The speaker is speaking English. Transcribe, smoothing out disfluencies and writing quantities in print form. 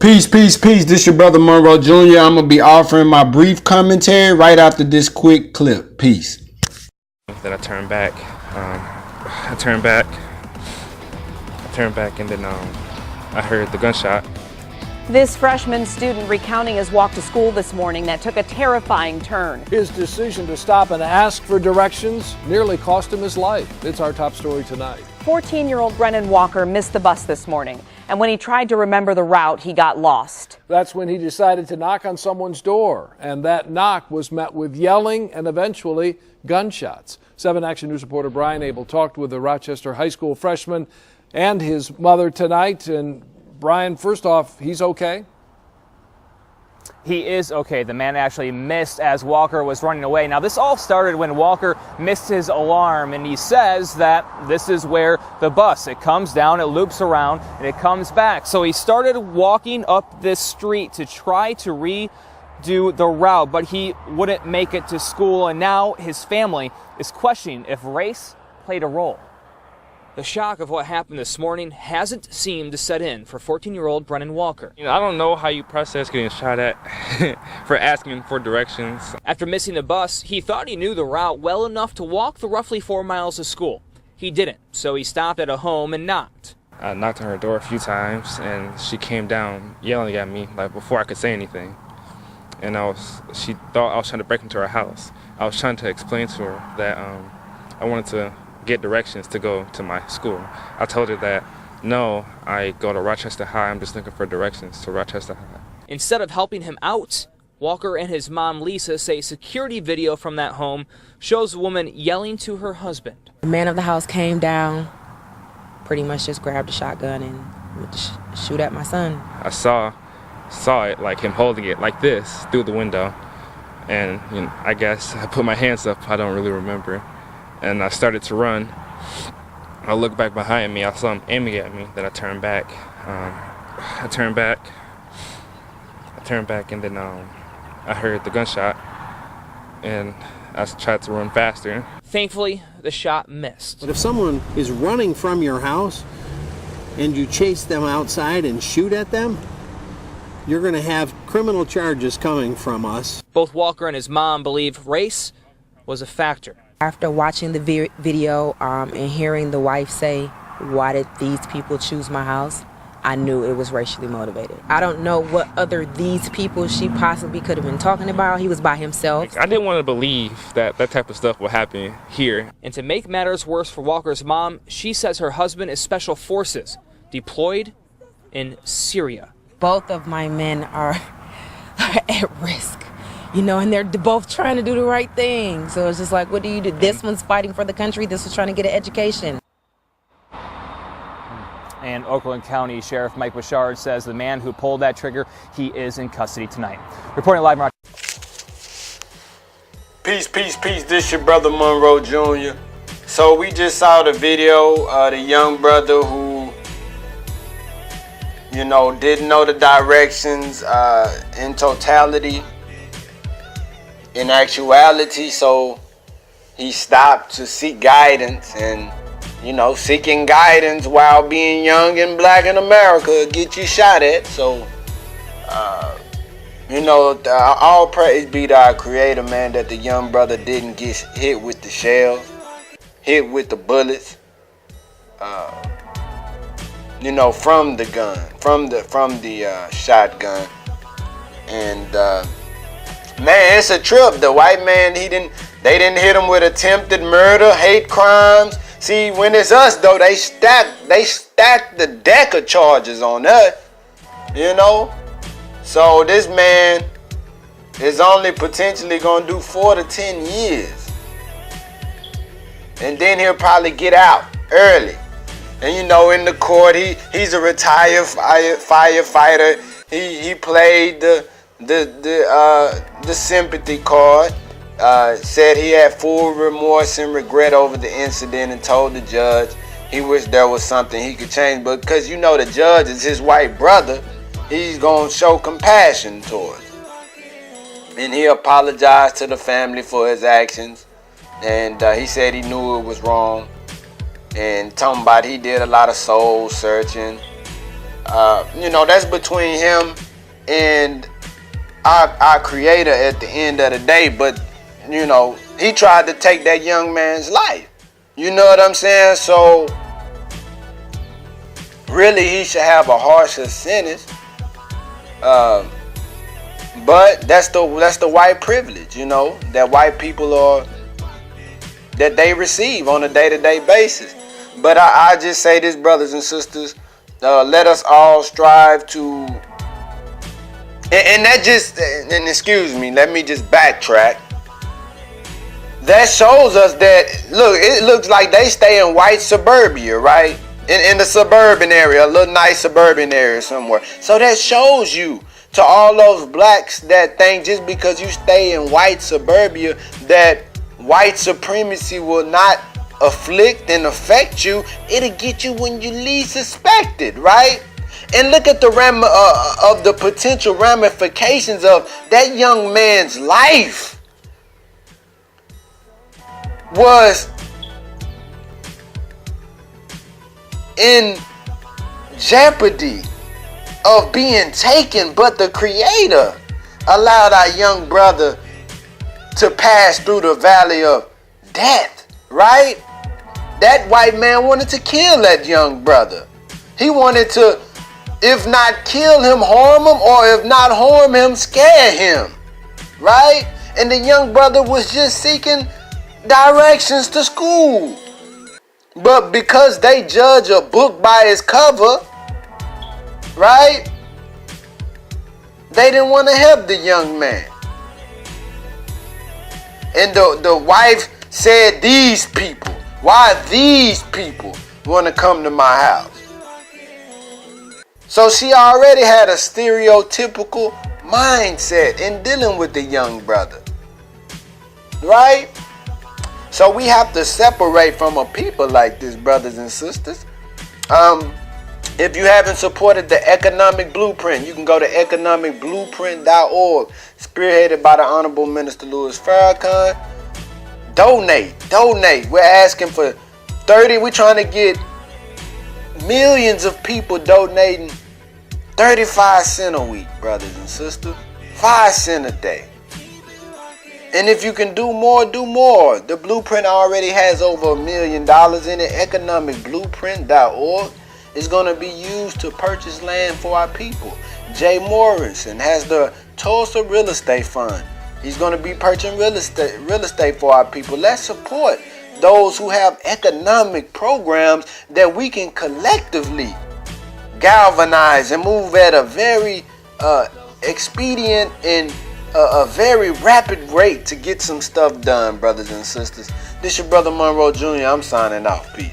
Peace, peace, peace. This your brother Monroe Jr. I'm going to be offering my brief commentary right after this quick clip. Peace. Then I turned back. I turned back, and then I heard the gunshot. This freshman student recounting his walk to school this morning that took a terrifying turn. His decision to stop and ask for directions nearly cost him his life. It's our top story tonight. 14-year-old Brennan Walker missed the bus this morning, and when he tried to remember the route, he got lost. That's when he decided to knock on someone's door, and that knock was met with yelling and eventually gunshots. 7 Action News reporter Brian Abel talked with the Rochester High School freshman and his mother tonight. And Brian, first off, he's okay? He is okay. The man actually missed as Walker was running away. Now, this all started when Walker missed his alarm, and he says that this is where the bus, it comes down, it loops around, and it comes back. So he started walking up this street to try to redo the route, but he wouldn't make it to school, and now his family is questioning if race played a role. The shock of what happened this morning hasn't seemed to set in for 14-year-old Brennan Walker. I don't know how you process getting shot at for asking for directions. After missing the bus, he thought he knew the route well enough to walk the roughly 4 miles to school. He didn't, so he stopped at a home and knocked. I knocked on her door a few times, and she came down yelling at me like before I could say anything. And she thought I was trying to break into her house. I was trying to explain to her that I wanted to get directions to go to my school. I told her that, no, I go to Rochester High. I'm just looking for directions to Rochester High. Instead of helping him out, Walker and his mom, Lisa, say security video from that home shows a woman yelling to her husband. The man of the house came down, pretty much just grabbed a shotgun and went to shoot at my son. I saw it, like him holding it like this through the window. And I guess I put my hands up. I don't really remember. And I started to run. I looked back behind me. I saw him aiming at me. Then I turned back. I turned back, and then I heard the gunshot. And I tried to run faster. Thankfully, the shot missed. But if someone is running from your house and you chase them outside and shoot at them, you're going to have criminal charges coming from us. Both Walker and his mom believe race was a factor. After watching the video and hearing the wife say, "Why did these people choose my house?" I knew it was racially motivated. I don't know what other these people she possibly could have been talking about. He was by himself. I didn't want to believe that type of stuff would happen here. And to make matters worse for Walker's mom, she says her husband is special forces, deployed in Syria. Both of my men are at risk. And they're both trying to do the right thing. So it's just like, what do you do? This one's fighting for the country. This one's trying to get an education. And Oakland County Sheriff Mike Bouchard says the man who pulled that trigger, he is in custody tonight. Reporting live from Peace, peace, peace. This your brother Monroe Jr. So we just saw the video of the young brother who, didn't know the directions in totality. In actuality, so he stopped to seek guidance, and seeking guidance while being young and black in America get you shot at. So all praise be to our creator, man, that the young brother didn't get hit with the shells, hit with the bullets, from the gun, from the shotgun. And man, it's a trip. The white man, they didn't hit him with attempted murder, hate crimes. See, when it's us though, they stack the deck of charges on us. So this man is only potentially gonna do 4 to 10 years. And then he'll probably get out early. And in the court, he's a retired firefighter. He played the sympathy card, said he had full remorse and regret over the incident, and told the judge he wished there was something he could change. But because the judge is his white brother, he's going to show compassion towards him. And he apologized to the family for his actions. And he said he knew it was wrong. And talking about he did a lot of soul searching. That's between him and our creator at the end of the day. But, he tried to take that young man's life. You know what I'm saying? So, really, he should have a harsher sentence. But that's the white privilege, that white people that they receive on a day-to-day basis. But I just say this, brothers and sisters, let us all strive to, and excuse me, let me just backtrack. That shows us that, look, it looks like they stay in white suburbia, right? In the suburban area, a little nice suburban area somewhere. So that shows you, to all those blacks that think just because you stay in white suburbia that white supremacy will not afflict and affect you. It'll get you when you least suspect it, right? And look at the potential ramifications of that young man's life was in jeopardy of being taken, but the creator allowed our young brother to pass through the valley of death, right? That white man wanted to kill that young brother. He wanted to, if not kill him, harm him, or if not harm him, scare him, right? And the young brother was just seeking directions to school. But because they judge a book by its cover, right? They didn't want to help the young man. And the wife said, these people, why these people want to come to my house? So she already had a stereotypical mindset in dealing with the young brother, right? So we have to separate from a people like this, brothers and sisters. If you haven't supported the Economic Blueprint, you can go to economicblueprint.org, spearheaded by the Honorable Minister Louis Farrakhan. Donate. We're asking for 30. We're trying to get millions of people donating 35 cents a week, brothers and sisters. 5 cents a day. And if you can do more, do more. The blueprint already has over $1 million in it. Economicblueprint.org is going to be used to purchase land for our people. Jay Morrison has the Tulsa Real Estate Fund. He's going to be purchasing real estate for our people. Let's support those who have economic programs that we can collectively galvanize and move at a very expedient and a very rapid rate to get some stuff done, brothers and sisters. This your brother Monroe Jr. I'm signing off. Peace.